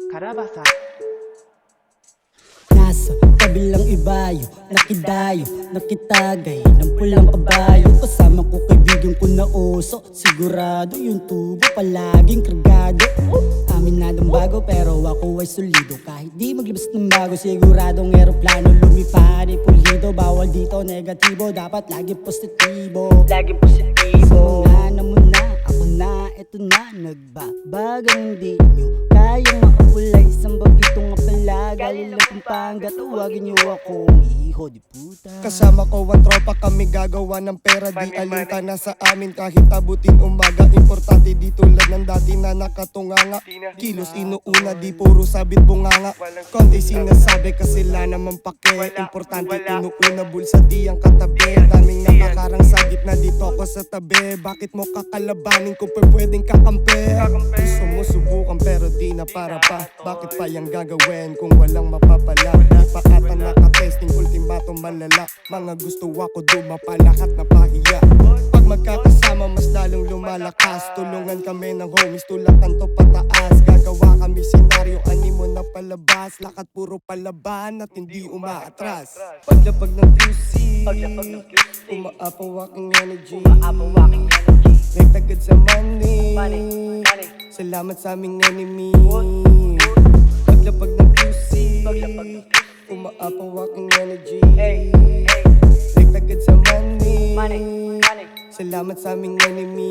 Karabasa. Nasa kabilang ibayo, nakidayo, nakitagay ng pulang kabayo. Kasama ko kaibigan ko na oso, sigurado yung tubo palaging kargado. Aminadong bago pero ako ay solido. Kahit di maglabas ng bago, siguradong eroplano lumipad ay pulido. Bawal dito negatibo, dapat lagi positibo. Laging positibo. Sumuna na muna, ako na, eto na. Nagbabagang hindi nyo kayang makapulay. Sambag ito nga pala, galing lang Pampanga. Tawagin nyo akong iho di puta. Kasama ko ang tropa, kami gagawa ng pera. Di alinta na sa amin kahit abutin umaga. Importante di tulad ng dati na nakatunganga. Kilos inuuna, di puro sabit bunganga. Konti sinasabi kasi la naman pake. Importante inuuna, bulsa di ang katabi. Daming nakakarang sa gitna, dito ako sa tabi. Bakit mo kakalabanin kung pwedeng kakampi? Gusto mo subukan pero di na para pa. Bakit pa yung gagawin kung walang mapapala? Di pa ata nakatesting, ultimatum malala. Mga gusto ako dumapalakat na pahiya. Pag magkakasama mas lalong lumalakas. Tulungan kami ng homies, tulakan to pataas. Gagawa kami senaryo, animo na palabas. Lakat puro palaban at hindi umaatras. Paglapag ng QC, umaapaw aking energy. Nagtagad sa money, salamat sa aming enemy. Paglapag ng QC, umaapaw aking energy. Nagtagad sa money, salamat sa aming enemy.